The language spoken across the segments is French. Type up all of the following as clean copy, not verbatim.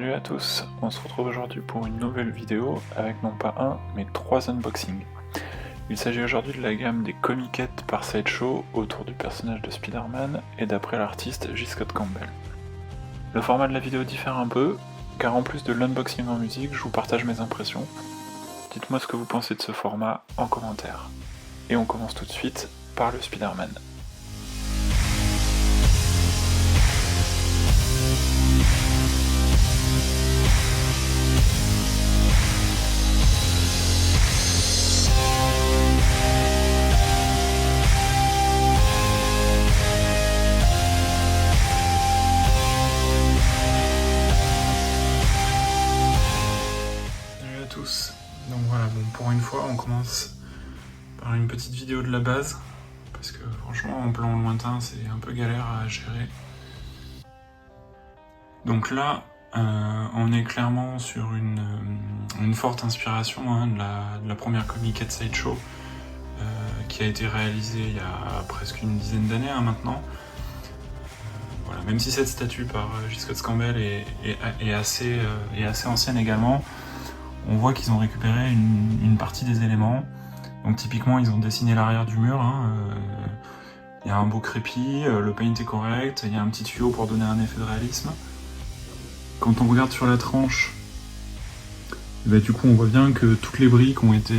Salut à tous, on se retrouve aujourd'hui pour une nouvelle vidéo avec non pas un, mais 3 unboxings. Il s'agit aujourd'hui de la gamme des comiquettes par Sideshow autour du personnage de Spider-Man et d'après l'artiste J. Scott Campbell. Le format de la vidéo diffère un peu, car en plus de l'unboxing en musique, je vous partage mes impressions. Dites-moi ce que vous pensez de ce format en commentaire. Et on commence tout de suite par le Spider-Man. Donc voilà, bon, pour une fois on commence par une petite vidéo de la base, parce que franchement en plan lointain c'est un peu galère à gérer. Donc là, on est clairement sur une forte inspiration de la première comiquette Sideshow qui a été réalisée il y a presque une dizaine d'années maintenant. Voilà, même si cette statue par J. Scott Campbell est assez ancienne également, on voit qu'ils ont récupéré une partie des éléments. Donc typiquement ils ont dessiné l'arrière du mur, il y a un beau crépi, le paint est correct, il y a un petit tuyau pour donner un effet de réalisme. Quand on regarde sur la tranche, bah, du coup on voit bien que toutes les briques ont été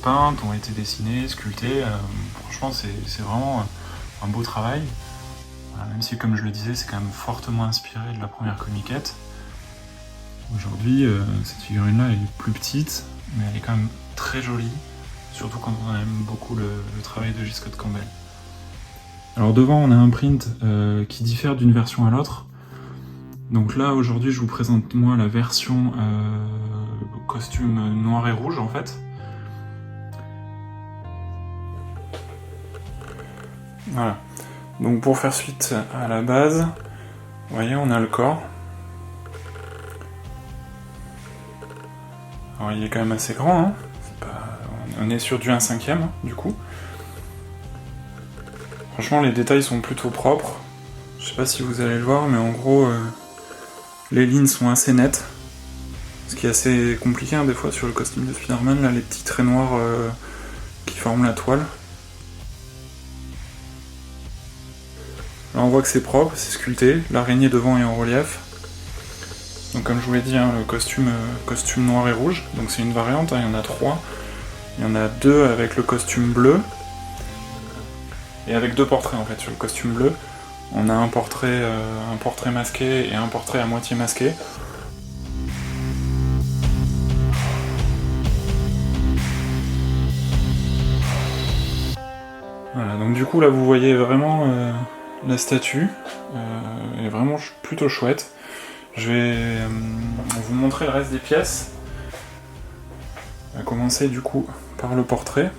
peintes, ont été dessinées, sculptées. Franchement c'est vraiment un beau travail. Voilà, même si comme je le disais c'est quand même fortement inspiré de la première comiquette. Aujourd'hui, cette figurine-là est plus petite, mais elle est quand même très jolie, surtout quand on aime beaucoup le travail de J. Scott Campbell. Alors devant, on a un print qui diffère d'une version à l'autre. Donc là, aujourd'hui, je vous présente moi la version costume noir et rouge, en fait. Voilà. Donc pour faire suite à la base, vous voyez, on a le corps. Alors il est quand même assez grand, hein. On est sur du 1/5, du coup. Franchement les détails sont plutôt propres. Je sais pas si vous allez le voir, mais en gros les lignes sont assez nettes. Ce qui est assez compliqué des fois sur le costume de Spider-Man, là les petits traits noirs qui forment la toile. Là on voit que c'est propre, c'est sculpté, l'araignée devant est en relief. Donc comme je vous l'ai dit, le costume noir et rouge, donc c'est une variante, il y en a 3. Il y en a 2 avec le costume bleu, et avec 2 portraits en fait sur le costume bleu. On a un portrait masqué et un portrait à moitié masqué. Voilà, donc du coup là vous voyez vraiment la statue, elle est vraiment plutôt chouette. Je vais vous montrer le reste des pièces. On va commencer du coup par le portrait.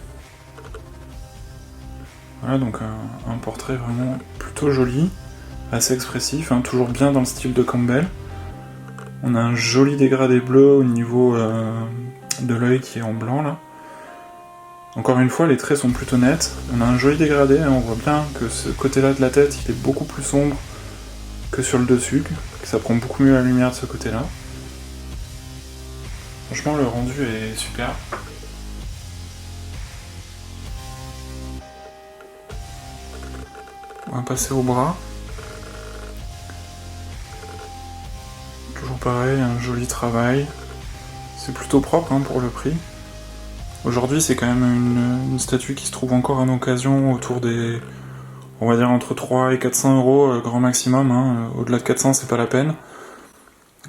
Voilà, donc un portrait vraiment plutôt joli, assez expressif, toujours bien dans le style de Campbell. On a un joli dégradé bleu au niveau de l'œil qui est en blanc là. Encore une fois, les traits sont plutôt nets. On a un joli dégradé, on voit bien que ce côté-là de la tête il est beaucoup plus sombre que sur le dessus, que ça prend beaucoup mieux la lumière de ce côté-là. Franchement, le rendu est super. On va passer au bras. Toujours pareil, un joli travail. C'est plutôt propre pour le prix. Aujourd'hui, c'est quand même une statue qui se trouve encore en occasion autour des... on va dire entre 3 et 400 euros grand maximum. Au-delà de 400, c'est pas la peine.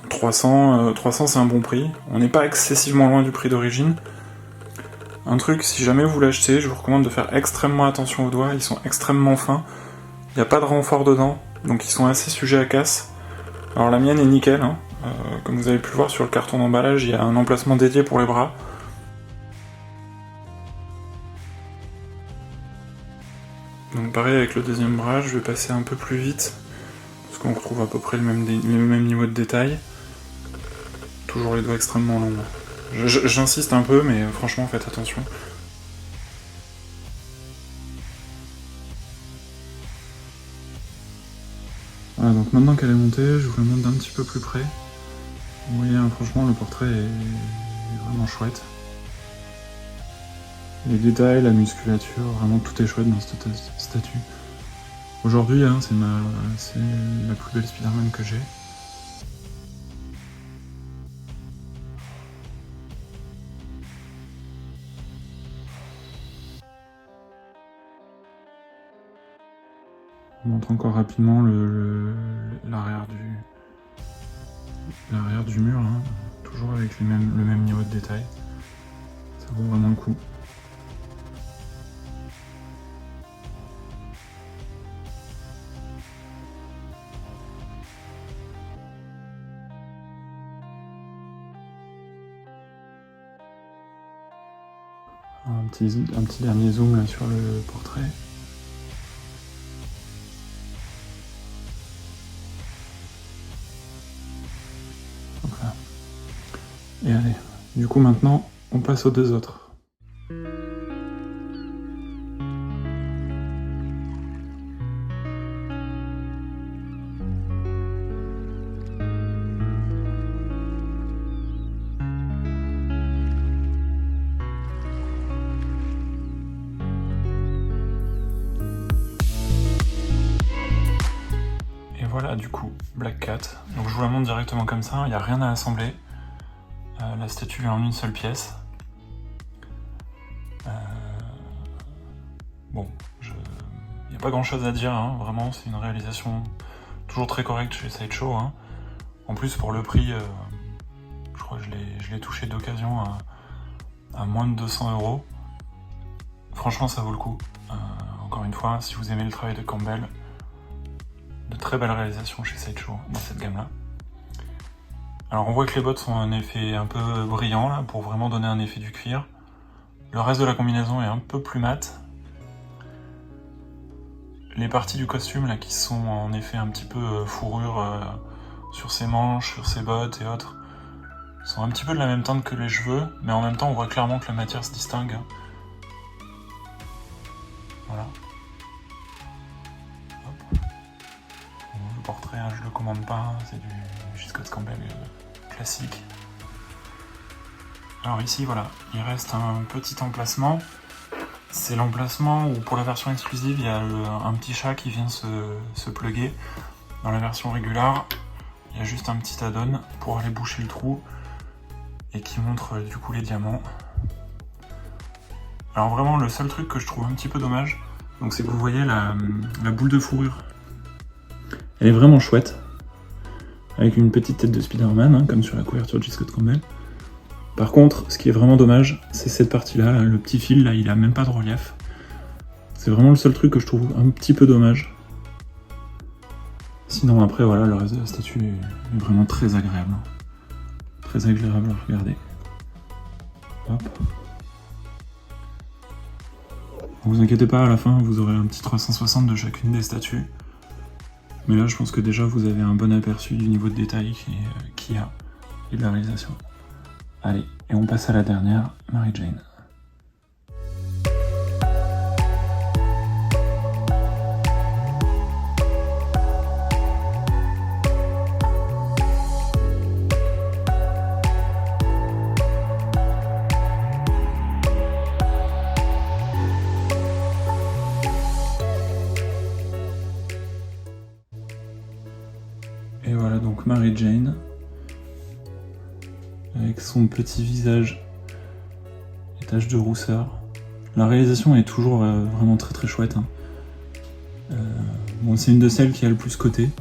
300 c'est un bon prix. On n'est pas excessivement loin du prix d'origine. Un truc, si jamais vous l'achetez, je vous recommande de faire extrêmement attention aux doigts. Ils sont extrêmement fins. Il n'y a pas de renfort dedans, donc ils sont assez sujets à casse. Alors la mienne est nickel. Comme vous avez pu le voir sur le carton d'emballage, il y a un emplacement dédié pour les bras. Donc pareil avec le deuxième bras, je vais passer un peu plus vite, parce qu'on retrouve à peu près le même niveau de détail. Toujours les doigts extrêmement longs. J'insiste un peu, mais franchement faites attention. Voilà, donc maintenant qu'elle est montée, je vous la montre d'un petit peu plus près. Vous voyez, hein, franchement, le portrait est vraiment chouette. Les détails, la musculature, vraiment tout est chouette dans cette statue. Aujourd'hui, hein, c'est la plus belle Spider-Man que j'ai. Je vous montre encore rapidement l'arrière du mur, hein, toujours avec le même niveau de détail. Ça vaut vraiment le coup. Un petit dernier zoom là sur le portrait. Donc là. Et allez, du coup maintenant on passe aux deux autres. Voilà du coup, Black Cat. Donc je vous la montre directement comme ça, il n'y a rien à assembler. La statue est en une seule pièce. Bon, il n'y a pas grand chose à dire, hein, vraiment, c'est une réalisation toujours très correcte chez Sideshow. Hein. En plus, pour le prix, je crois que je l'ai touché d'occasion à moins de 200 €. Franchement, ça vaut le coup. Encore une fois, si vous aimez le travail de Campbell, de très belles réalisations chez Sideshow dans cette gamme-là. Alors on voit que les bottes sont un effet un peu brillant là, pour vraiment donner un effet du cuir. Le reste de la combinaison est un peu plus mat. Les parties du costume là qui sont en effet un petit peu fourrure sur ses manches, sur ses bottes et autres, sont un petit peu de la même teinte que les cheveux, mais en même temps on voit clairement que la matière se distingue. Voilà. Le portrait, hein, je le commande pas, c'est du J. Scott Campbell classique. Alors ici, voilà, il reste un petit emplacement. C'est l'emplacement où, pour la version exclusive, il y a un petit chat qui vient se plugger. Dans la version régulière, il y a juste un petit add-on pour aller boucher le trou et qui montre du coup les diamants. Alors vraiment, le seul truc que je trouve un petit peu dommage, donc c'est que vous voyez la boule de fourrure. Elle est vraiment chouette, avec une petite tête de Spider-Man, hein, comme sur la couverture de J. Scott Campbell. Par contre, ce qui est vraiment dommage, c'est cette partie-là, là, le petit fil, là, il a même pas de relief. C'est vraiment le seul truc que je trouve un petit peu dommage. Sinon, après, voilà, le reste de la statue est vraiment très agréable. Très agréable à regarder. Hop. Ne vous inquiétez pas, à la fin, vous aurez un petit 360 de chacune des statues. Mais là, je pense que déjà, vous avez un bon aperçu du niveau de détail qu'il y a et de la réalisation. Allez, et on passe à la dernière, Mary Jane. Et voilà donc Mary Jane, avec son petit visage et taches de rousseur. La réalisation est toujours vraiment très très chouette. Hein. Bon, c'est une de celles qui a le plus coté.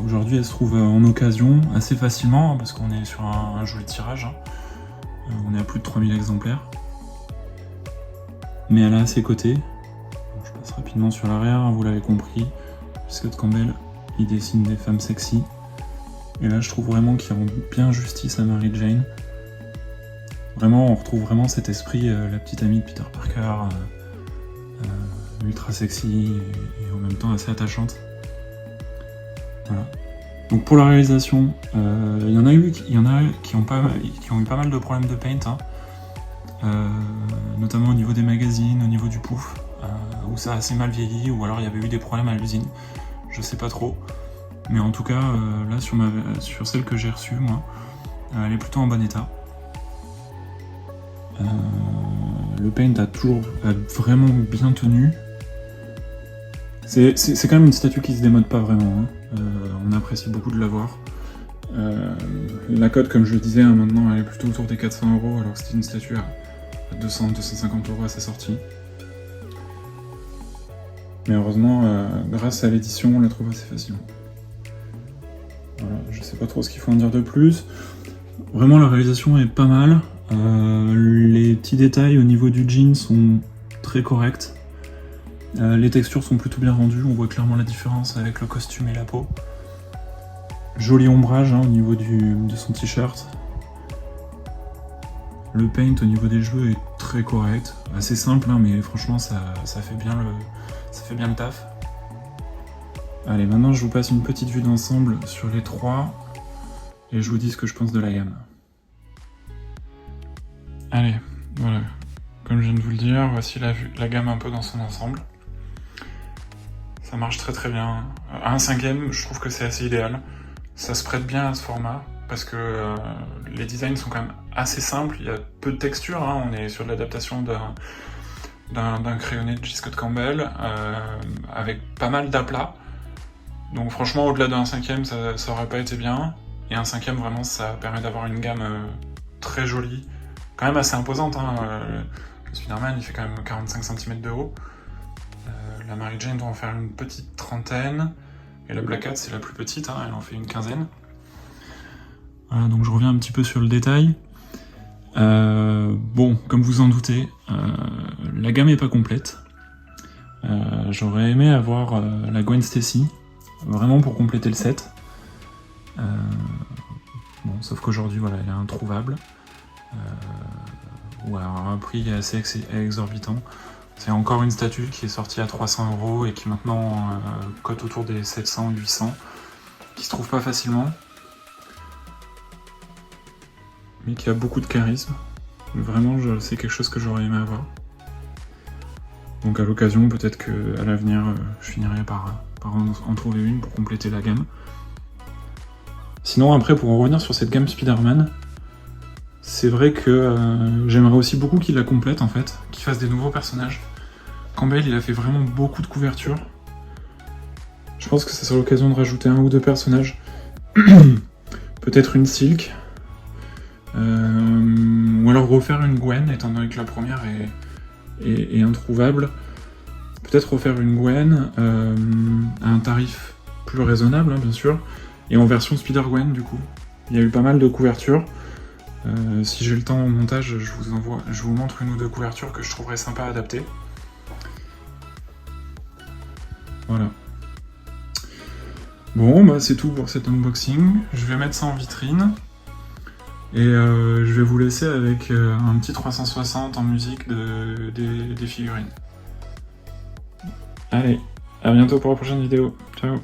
Aujourd'hui elle se trouve en occasion assez facilement, hein, parce qu'on est sur un joli tirage. Hein. On est à plus de 3000 exemplaires. Mais elle a assez coté. Bon, je passe rapidement sur l'arrière, hein, vous l'avez compris. Scott Campbell, il dessine des femmes sexy. Et là, je trouve vraiment qu'il rend bien justice à Mary Jane. Vraiment, on retrouve vraiment cet esprit, la petite amie de Peter Parker, ultra sexy et en même temps assez attachante. Voilà. Donc pour la réalisation, il y en a qui ont eu pas mal de problèmes de paint, hein. Notamment au niveau des magazines, au niveau du pouf, où ça a assez mal vieilli, ou alors il y avait eu des problèmes à l'usine. je sais pas trop. Mais en tout cas, là sur celle que j'ai reçue, moi, elle est plutôt en bon état. Le paint a vraiment bien tenu. C'est quand même une statue qui se démode pas vraiment, hein. On apprécie beaucoup de la voir. La cote, comme je le disais, hein, maintenant elle est plutôt autour des 400 €, alors que c'était une statue à 200-250 € à sa sortie. Mais heureusement, grâce à l'édition, on la trouve assez facilement. Voilà, je sais pas trop ce qu'il faut en dire de plus. Vraiment, la réalisation est pas mal. Les petits détails au niveau du jean sont très corrects. Les textures sont plutôt bien rendues, on voit clairement la différence avec le costume et la peau. Joli ombrage, hein, au niveau de son t-shirt. Le paint au niveau des cheveux est très correct, assez simple, hein, mais franchement ça fait bien le taf. Allez, maintenant je vous passe une petite vue d'ensemble sur les trois et je vous dis ce que je pense de la gamme. Allez, voilà, comme je viens de vous le dire, voici la gamme un peu dans son ensemble. Ça marche très très bien. À un 5e, je trouve que c'est assez idéal. Ça se prête bien à ce format, parce que les designs sont quand même assez simples, il y a peu de texture, hein. On est sur l'adaptation d'un crayonné de J. Scott Campbell, avec pas mal d'aplats. Donc franchement, au-delà d'un 5e, ça aurait pas été bien. Et un 5e, vraiment, ça permet d'avoir une gamme très jolie, quand même assez imposante, hein. Le Spider-Man, il fait quand même 45 cm de haut. La Mary Jane doit en faire une petite trentaine. Et la Black Cat, c'est la plus petite, hein, elle en fait une quinzaine. Voilà, donc je reviens un petit peu sur le détail. Bon, comme vous en doutez, la gamme est pas complète. J'aurais aimé avoir la Gwen Stacy, vraiment pour compléter le set. Bon, sauf qu'aujourd'hui, voilà, elle est introuvable. Ou alors un prix assez exorbitant. C'est encore une statue qui est sortie à 300 € et qui maintenant cote autour des 700-800, qui se trouve pas facilement, mais qui a beaucoup de charisme. Vraiment, c'est quelque chose que j'aurais aimé avoir. Donc à l'occasion, peut-être qu'à l'avenir, je finirai par en trouver une pour compléter la gamme. Sinon, après, pour en revenir sur cette gamme Spider-Man, c'est vrai que j'aimerais aussi beaucoup qu'il la complète, en fait, qu'il fasse des nouveaux personnages. Campbell, il a fait vraiment beaucoup de couvertures. Je pense que ça sera l'occasion de rajouter un ou deux personnages. Peut-être une Silk. Ou alors refaire une Gwen, étant donné que la première est introuvable. Peut-être refaire une Gwen à un tarif plus raisonnable, hein, bien sûr. Et en version Spider-Gwen, du coup. Il y a eu pas mal de couvertures. Si j'ai le temps au montage, je vous montre une ou deux couvertures que je trouverais sympa à adapter. Voilà. Bon, bah c'est tout pour cet unboxing. Je vais mettre ça en vitrine. Et je vais vous laisser avec un petit 360 en musique des figurines. Allez, à bientôt pour la prochaine vidéo. Ciao.